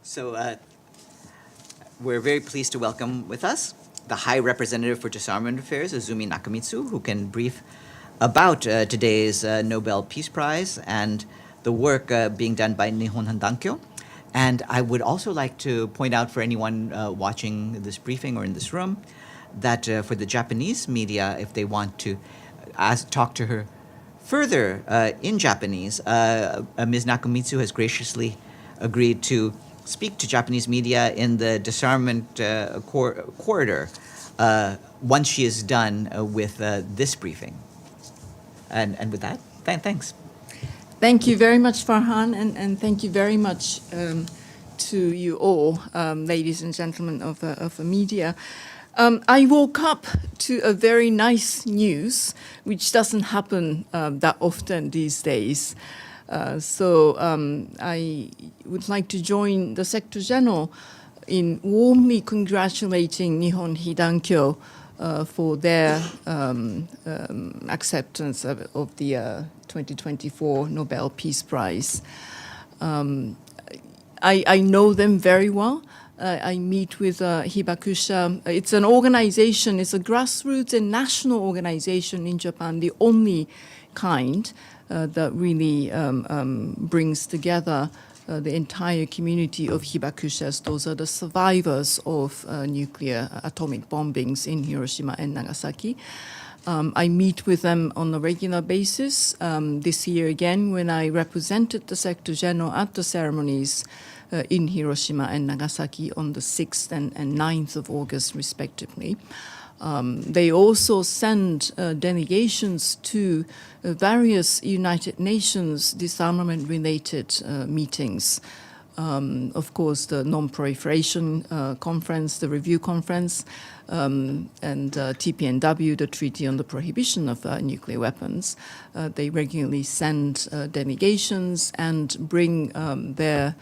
So we're very pleased to welcome with us the High Representative for Disarmament Affairs, Izumi Nakamitsu, who can brief about today's Nobel Peace Prize and the work being done by Nihon Hidankyo. And I would also like to point out for anyone watching this briefing or in this room that for the Japanese media, if they want to talk to her further in Japanese, Ms. Nakamitsu has graciously agreed to speak to Japanese media in the disarmament corridor once she is done with this briefing. And with that, thanks. Thank you very much, Farhan, and thank you very much to you all, ladies and gentlemen of the media. I woke up to a very nice news, which doesn't happen that often these days. So I would like to join the Secretary General in warmly congratulating Nihon Hidankyo for their acceptance of the 2024 Nobel Peace Prize. I know them very well. I meet with hibakusha. It's an organization, it's a grassroots and national organization in Japan, the only kind that really brings together the entire community of hibakushas. Those are the survivors of nuclear atomic bombings in Hiroshima and Nagasaki. I meet with them on a regular basis. This year again, when I represented the Secretary General at the ceremonies in Hiroshima and Nagasaki on the 6th and 9th of August, respectively. They also send delegations to various United Nations disarmament-related meetings. Of course, the Non-Proliferation Conference, the Review Conference, and TPNW, the Treaty on the Prohibition of Nuclear Weapons. They regularly send delegations and bring the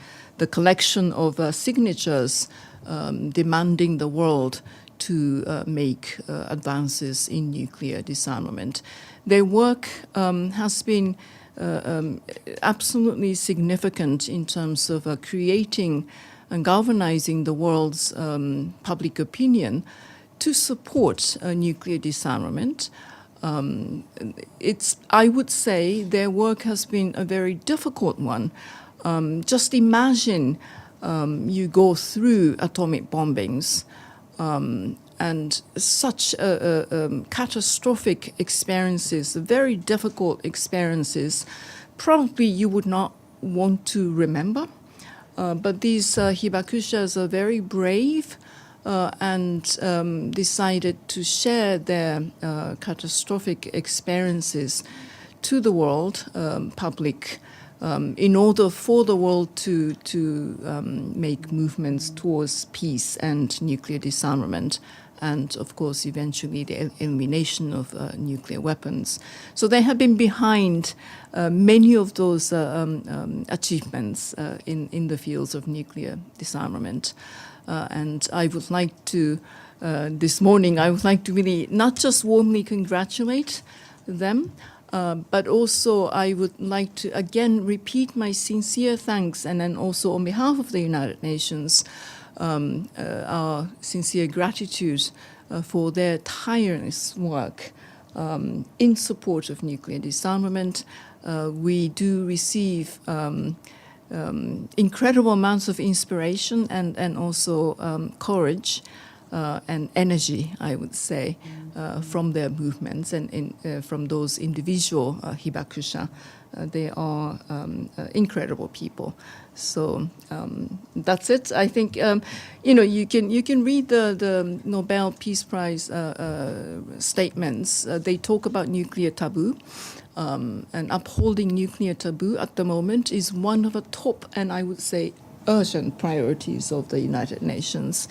collection of signatures demanding the world to make advances in nuclear disarmament. Their work has been absolutely significant in terms of creating and galvanizing the world's public opinion to support nuclear disarmament. I would say their work has been a very difficult one. Just imagine you go through atomic bombings and such catastrophic experiences, very difficult experiences, probably you would not want to remember. But these hibakushas are very brave and decided to share their catastrophic experiences to the world, public, in order for the world to make movements towards peace and nuclear disarmament, and of course eventually the elimination of nuclear weapons. So they have been behind many of those achievements in the fields of nuclear disarmament. And I would like to, this morning, I would like to really not just warmly congratulate them, but also I would like to again repeat my sincere thanks, and then also on behalf of the United Nations, our sincere gratitude for their tireless work in support of nuclear disarmament. We do receive incredible amounts of inspiration and also courage and energy, I would say, from their movements and from those individual hibakusha. They are incredible people. So that's it. I think you can read the Nobel Peace Prize statements. They talk about nuclear taboo. And upholding nuclear taboo at the moment is one of the top, and I would say urgent priorities of the United Nations,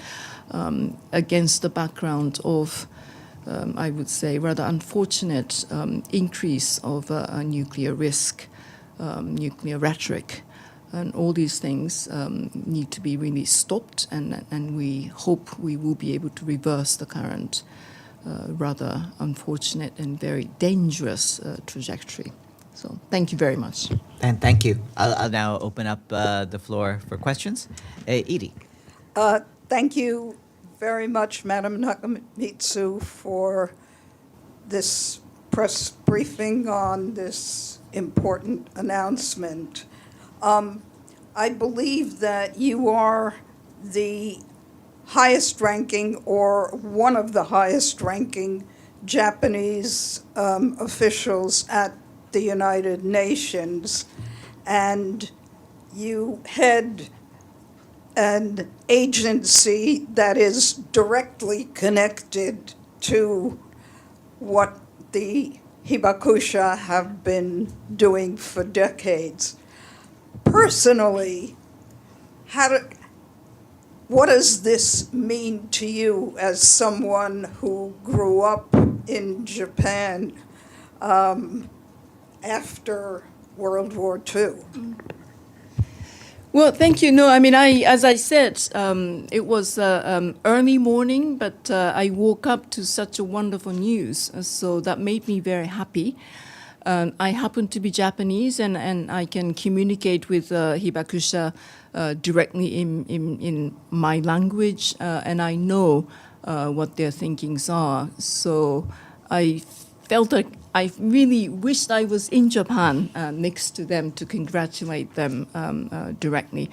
against the background of, I would say, rather unfortunate increase of nuclear risk, nuclear rhetoric, and all these things need to be really stopped, and we hope we will be able to reverse the current rather unfortunate and very dangerous trajectory. So thank you very much. And thank you. I'll now open up the floor for questions. Edie. Thank you very much, Madam Nakamitsu, for this press briefing on this important announcement. I believe that you are the highest ranking or one of the highest ranking Japanese officials at the United Nations, and you head an agency that is directly connected to what the hibakusha have been doing for decades. Personally, what does this mean to you as someone who grew up in Japan after World War II? Well, thank you. No, I mean, as I said, it was early morning, but I woke up to such a wonderful news, so that made me very happy. I happen to be Japanese, and I can communicate with hibakusha directly in my language, and I know what their thinkings are. So I felt like I really wished I was in Japan next to them to congratulate them directly.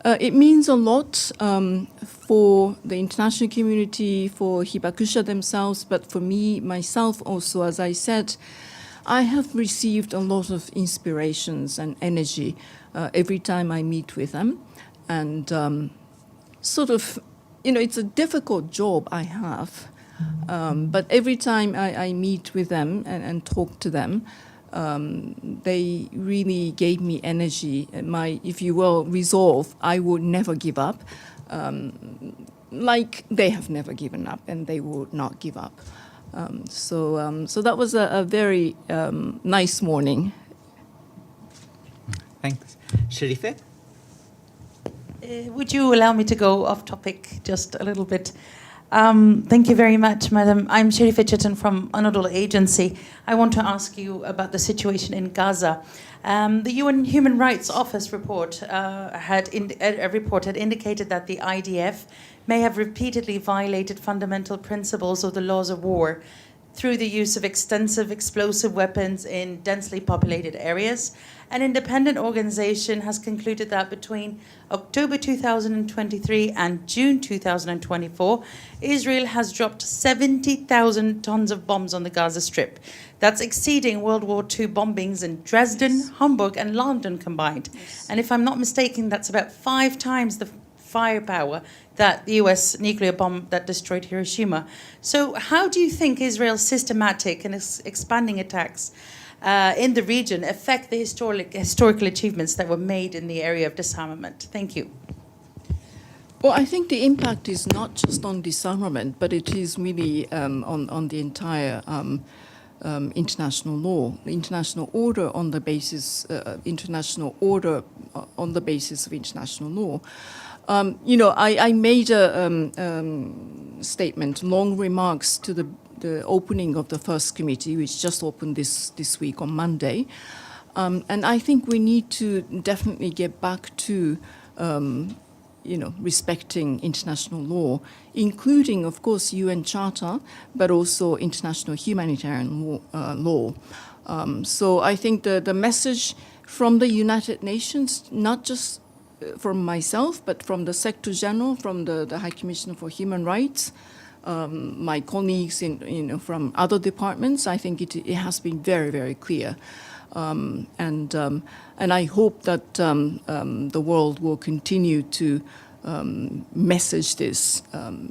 It means a lot for the international community, for hibakusha themselves, but for me, myself also, as I said, I have received a lot of inspirations and energy every time I meet with them. And sort of, it's a difficult job I have. But every time I meet with them and talk to them, they really gave me energy. My, if you will, resolve, I will never give up, like they have never given up, and they will not give up. So that was a very nice morning. Thanks. Sharife? Would you allow me to go off topic just a little bit? Thank you very much, Madam. I'm Sharife Chitin from Anadolu Agency. I want to ask you about the situation in Gaza. The UN Human Rights Office report had indicated that the IDF may have repeatedly violated fundamental principles of the laws of war through the use of extensive explosive weapons in densely populated areas. An independent organization has concluded that between October 2023 and June 2024, Israel has dropped 70,000 tons of bombs on the Gaza Strip. That's exceeding World War II bombings in Dresden, Hamburg, and London combined. And if I'm not mistaken, that's about 5 times the firepower that the US nuclear bomb that destroyed Hiroshima. So how do you think Israel's systematic and expanding attacks in the region affect the historical achievements that were made in the area of disarmament? Thank you. Well, I think the impact is not just on disarmament, but it is really on the entire international law, the international order on the basis of international law. I made a statement, long remarks to the opening of the first committee, which just opened this week on Monday. And I think we need to definitely get back to, respecting international law, including, of course, UN Charter, but also international humanitarian law. So I think the message from the United Nations, not just from myself, but from the Secretary General, from the High Commissioner for Human Rights, my colleagues from other departments, I think it has been very, very clear. And I hope that the world will continue to message this,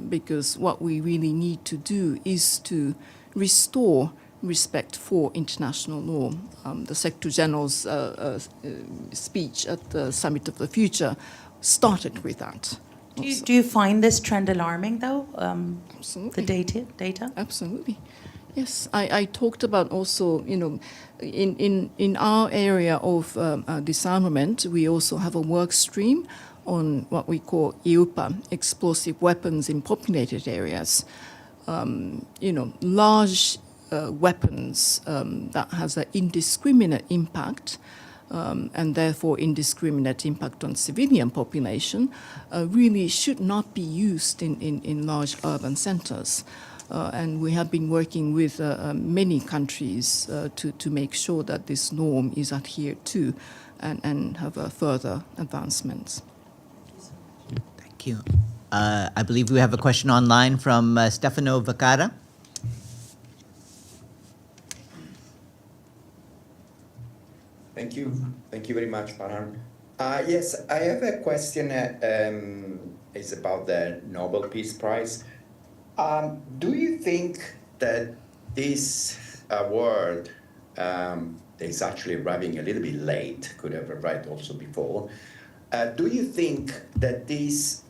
because what we really need to do is to restore respect for international law. The Secretary General's speech at the Summit of the Future started with that. Do you find this trend alarming, though? Absolutely. The data? Absolutely. Yes, I talked about also, in our area of disarmament, we also have a work stream on what we call EUPA, explosive weapons in populated areas. Large weapons that has an indiscriminate impact, and therefore indiscriminate impact on civilian population, really should not be used in large urban centers. And we have been working with many countries to make sure that this norm is adhered to and have further advancements. Thank you. I believe we have a question online from Stefano Vaccara. Thank you. Thank you very much, Farhan. Yes, I have a question. It's about the Nobel Peace Prize. Do you think that this award is actually arriving a little bit late, could have arrived also before? Do you think that this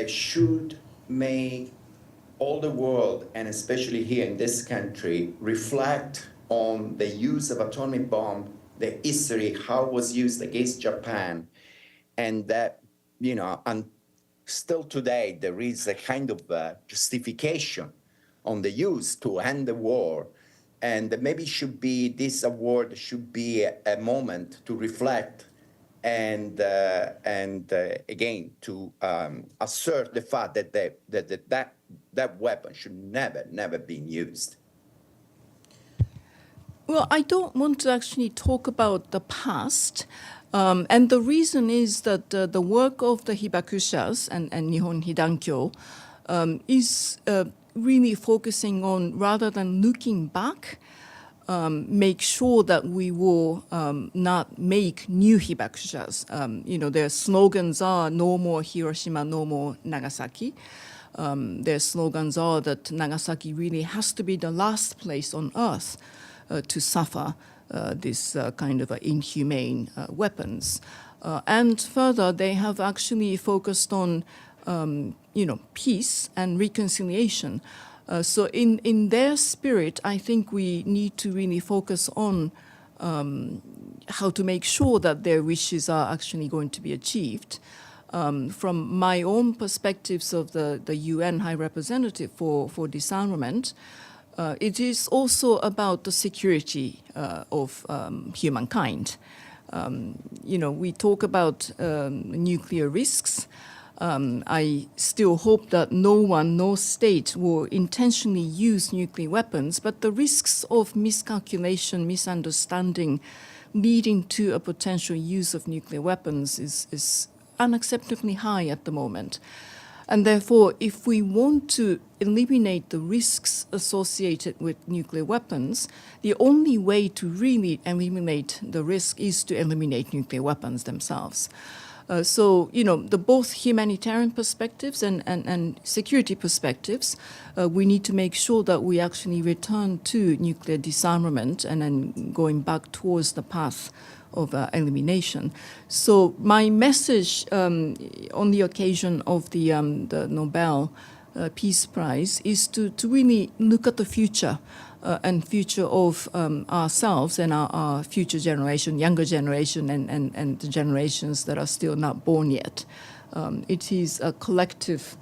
should make all the world, and especially here in this country, reflect on the use of atomic bomb, the history, how it was used against Japan, and that, and still today there is a kind of justification on the use to end the war, and maybe this award should be a moment to reflect and again to assert the fact that that weapon should never been used. Well, I don't want to actually talk about the past. And the reason is that the work of the hibakushas and Nihon Hidankyo is really focusing on, rather than looking back, make sure that we will not make new hibakushas. Their slogans are no more Hiroshima, no more Nagasaki. Their slogans are that Nagasaki really has to be the last place on earth to suffer this kind of inhumane weapons. And further, they have actually focused on, peace and reconciliation. So in their spirit, I think we need to really focus on how to make sure that their wishes are actually going to be achieved. From my own perspectives of the UN High Representative for disarmament, it is also about the security of humankind. We talk about nuclear risks. I still hope that no state will intentionally use nuclear weapons, but the risks of miscalculation, misunderstanding, leading to a potential use of nuclear weapons is unacceptably high at the moment. And therefore, if we want to eliminate the risks associated with nuclear weapons, the only way to really eliminate the risk is to eliminate nuclear weapons themselves. So, the both humanitarian perspectives and security perspectives, we need to make sure that we actually return to nuclear disarmament and then going back towards the path of elimination. So my message on the occasion of the Nobel Peace Prize is to really look at the future and future of ourselves and our future generation, younger generation, and the generations that are still not born yet. It is a collective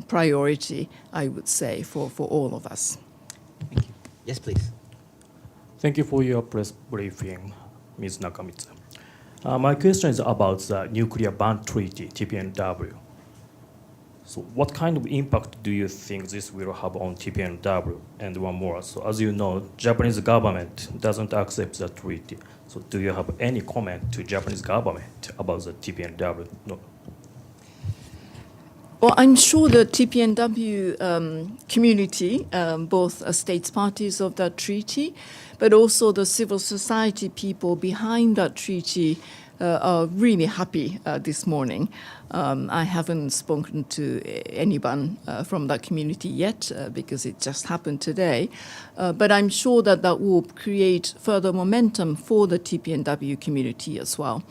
priority, I would say, for all of us. Thank you. Yes, please. Thank you for your press briefing, Ms. Nakamitsu. My question is about the nuclear ban treaty, TPNW. So what kind of impact do you think this will have on TPNW? And one more, so as you know, Japanese government doesn't accept the treaty. So do you have any comment to Japanese government about the TPNW? No. Well, I'm sure the TPNW community, both states parties of that treaty, but also the civil society people behind that treaty are really happy this morning. I haven't spoken to anyone from that community yet because it just happened today. But I'm sure that will create further momentum for the TPNW community as well.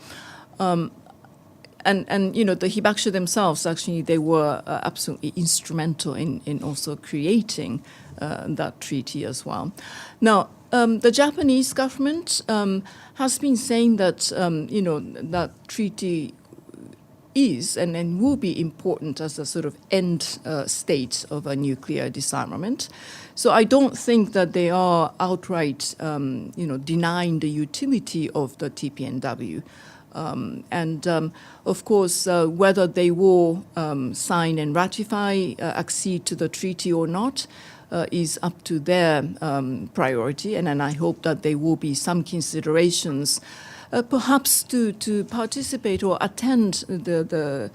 And the hibakusha themselves, actually, they were absolutely instrumental in also creating that treaty as well. Now, the Japanese government has been saying that, that treaty is and will be important as a sort of end state of a nuclear disarmament. So I don't think that they are outright, denying the utility of the TPNW. Of course, whether they will sign and ratify, accede to the treaty or not, is up to their priority. And I hope that there will be some considerations, perhaps to participate or attend the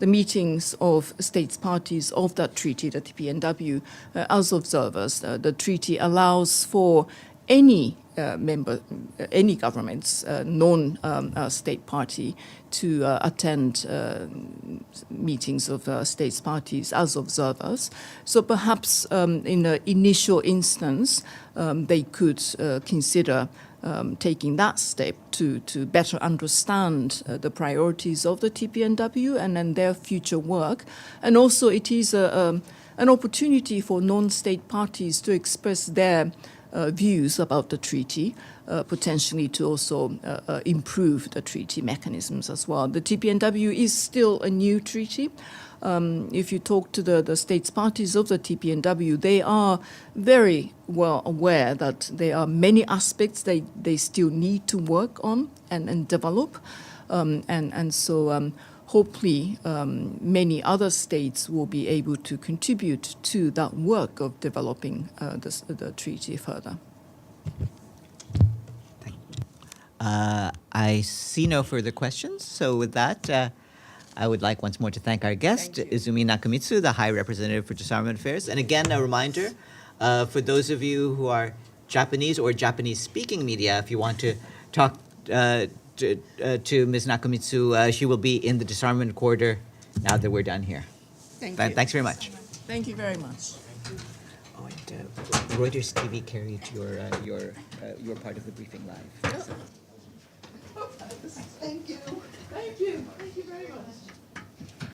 meetings of states parties of that treaty, the TPNW, as observers. The treaty allows for any any government's non-state party to attend meetings of states parties as observers. So perhaps in the initial instance, they could consider taking that step to better understand the priorities of the TPNW and then their future work. And also it is an opportunity for non-state parties to express their views about the treaty, potentially to also improve the treaty mechanisms as well. The TPNW is still a new treaty. If you talk to the states parties of the TPNW, they are very well aware that there are many aspects they still need to work on and develop. So hopefully many other states will be able to contribute to that work of developing the treaty further. I see no further questions. So with that, I would like once more to thank our guest, Izumi Nakamitsu, the High Representative for Disarmament Affairs. And again, a reminder, for those of you who are Japanese or Japanese-speaking media, if you want to talk to Ms. Nakamitsu, she will be in the disarmament corridor now that we're done here. Thank you. Thanks very much. Thank you very much. Oh, and Reuters TV carried your part of the briefing live. Thank you. Thank you. Thank you very much.